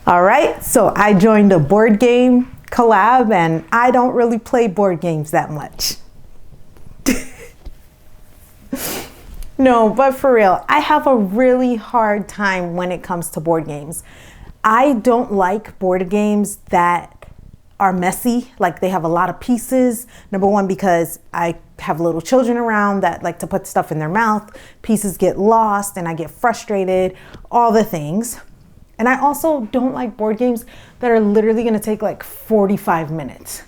All right, so I joined a board game collab and I don't really play board games that much. No, but for real, I have a really hard time when it comes to board games. I don't like board games that are messy, like they have a lot of pieces. Number one, because I have little children around that like to put stuff in their mouth. Pieces get lost and I get frustrated, all the things. And I also don't like board games that are literally gonna take like 45 minutes.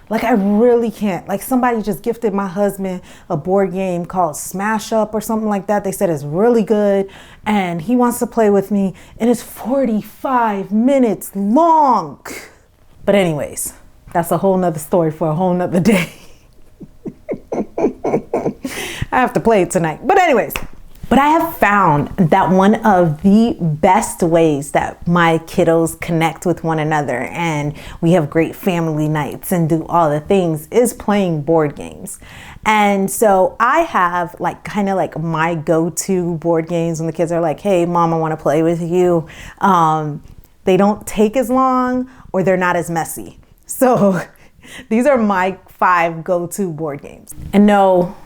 Like I really can't. Like somebody just gifted my husband a board game called Smash Up or something like that. They said it's really good and he wants to play with me and it's 45 minutes long. But anyways, that's a whole nother story for a whole nother day. I have to play it tonight. But anyways, but I have found that one of the best ways that my kiddos connect with one another and we have great family nights and do all the things is playing board games. And so I have like kind of like my go-to board games when the kids are like, hey, mom, I want to play with you. They don't take as long or they're not as messy. So these are my 5 go-to board games. And no,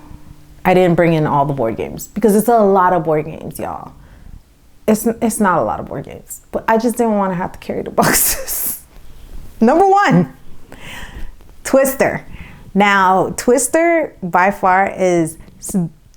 I didn't bring in all the board games because it's a lot of board games, y'all. It's not a lot of board games, but I just didn't want to have to carry the boxes. Number 1, Twister. Now, Twister by far is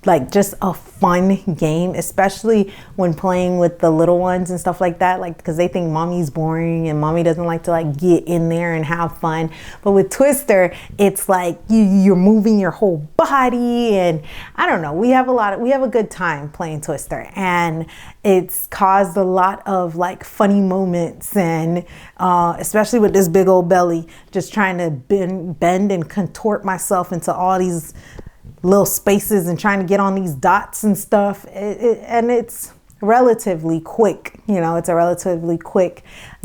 like just a fun game, especially when playing with the little ones and stuff like that, like because they think mommy's boring and mommy doesn't like to like get in there and have fun. But with Twister, it's like you're moving your whole body and I don't know, we have a good time playing Twister and it's caused a lot of like funny moments and especially with this big old belly, just trying to bend and contort myself into all these little spaces and trying to get on these dots and stuff. And it's relatively quick, it's a relatively quick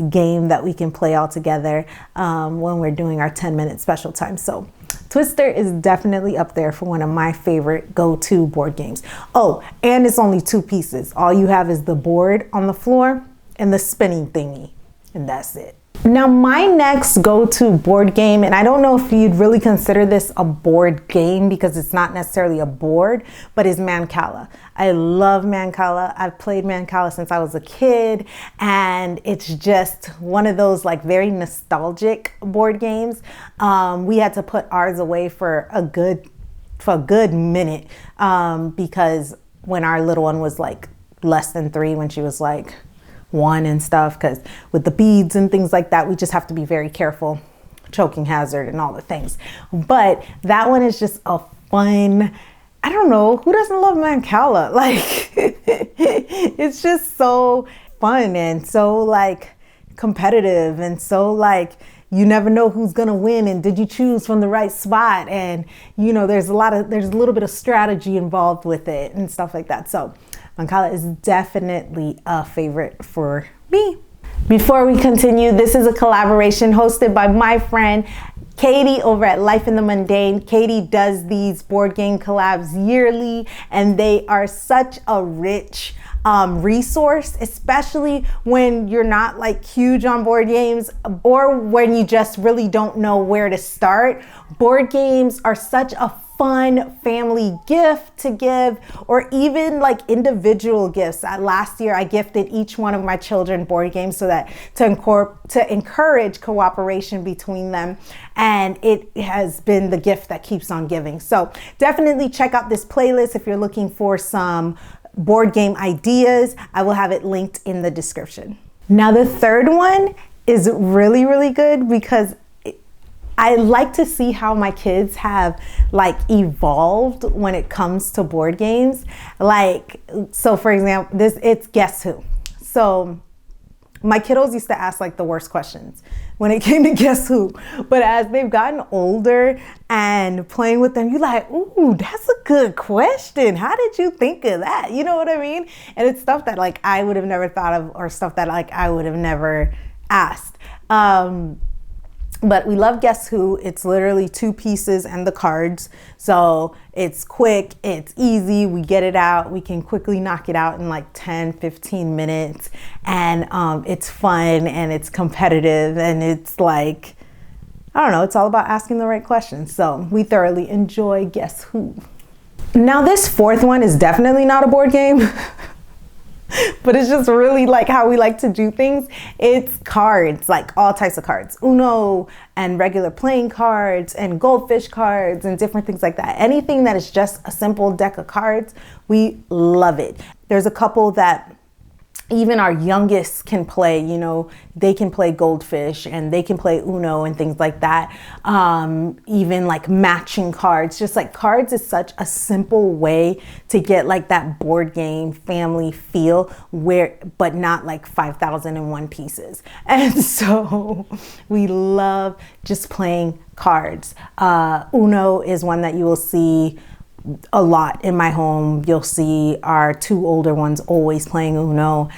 game that we can play all together when we're doing our 10-minute special time. So Twister is definitely up there for one of my favorite go-to board games. Oh, and it's only 2 pieces. All you have is the board on the floor and the spinning thingy, and that's it. Now my next go-to board game, and I don't know if you'd really consider this a board game because it's not necessarily a board, but is Mancala. I love Mancala. I've played Mancala since I was a kid and it's just one of those like very nostalgic board games. We had to put ours away for a good minute because when our little one was like less than 3, when she was like 1 and stuff, because with the beads and things like that, we just have to be very careful, choking hazard and all the things. But that one is just a fun, I don't know, who doesn't love Mancala? Like, it's just so fun and so like competitive and so like, you never know who's gonna win and did you choose from the right spot? And there's a little bit of strategy involved with it and stuff like that. So Mancala is definitely a favorite for me. Before we continue, this is a collaboration hosted by my friend Katie over at Life in the Mundane. Katie does these board game collabs yearly and they are such a rich resource, especially when you're not like huge on board games or when you just really don't know where to start. Board games are such a fun family gift to give, or even like individual gifts. Last year I gifted each one of my children board games so that to encourage cooperation between them, and it has been the gift that keeps on giving. So definitely check out this playlist if you're looking for some board game ideas. I will have it linked in the description. Now the third one is really, really good because I like to see how my kids have like evolved when it comes to board games. Like, so for example, it's Guess Who. So my kiddos used to ask like the worst questions when it came to Guess Who. But as they've gotten older and playing with them, you're like, ooh, that's a good question. How did you think of that? You know what I mean? And it's stuff that like I would have never thought of or stuff that like I would have never asked. But we love Guess Who. It's literally 2 pieces and the cards. So it's quick, it's easy, we get it out. We can quickly knock it out in like 10, 15 minutes. And it's fun and it's competitive and it's like, I don't know, it's all about asking the right questions. So we thoroughly enjoy Guess Who. Now this 4th one is definitely not a board game. But it's just really like how we like to do things. It's cards, like all types of cards. Uno and regular playing cards and goldfish cards and different things like that. Anything that is just a simple deck of cards, we love it. There's a couple that even our youngest can play, you know, they can play goldfish and they can play Uno and things like that. Even like matching cards, just like cards is such a simple way to get like that board game family feel but not like 5,001 pieces. And so we love just playing cards. Uno is one that you will see a lot in my home. You'll see our 2 older ones always playing Uno.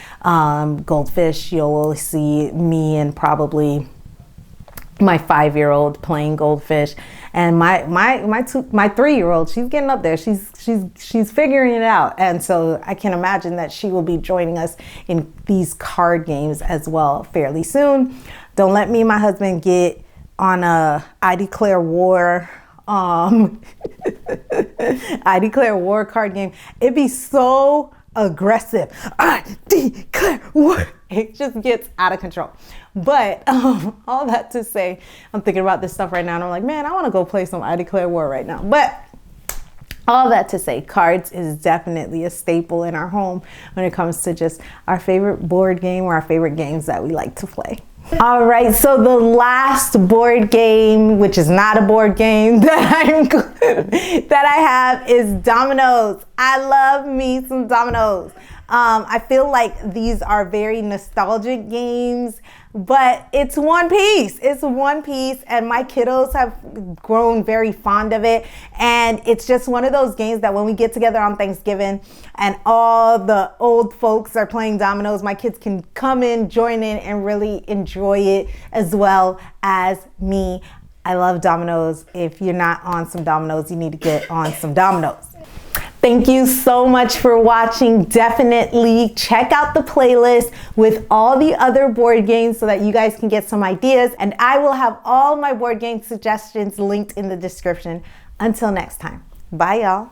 Goldfish, you'll always see me and probably my 5-year-old playing goldfish, and my 3-year-old, she's getting up there. She's figuring it out, and so I can imagine that she will be joining us in these card games as well fairly soon. Don't let me and my husband get on a I declare war I declare war card game. It'd be so aggressive. I declare war. It just gets out of control. But all that to say, I'm thinking about this stuff right now and I'm like, man, I want to go play some I declare war right now. But all that to say, cards is definitely a staple in our home when it comes to just our favorite board game or our favorite games that we like to play. All right, so the last board game, which is not a board game that I have, is Dominos. I love me some Dominos. I feel like these are very nostalgic games, but it's one piece. It's one piece, and my kiddos have grown very fond of it. And it's just one of those games that when we get together on Thanksgiving and all the old folks are playing Dominos, my kids can come in, join in, and really enjoy it as well as me. I love Dominos. If you're not on some Dominos, you need to get on some Dominos. Thank you so much for watching. Definitely check out the playlist with all the other board games so that you guys can get some ideas. And I will have all my board game suggestions linked in the description. Until next time. Bye, y'all.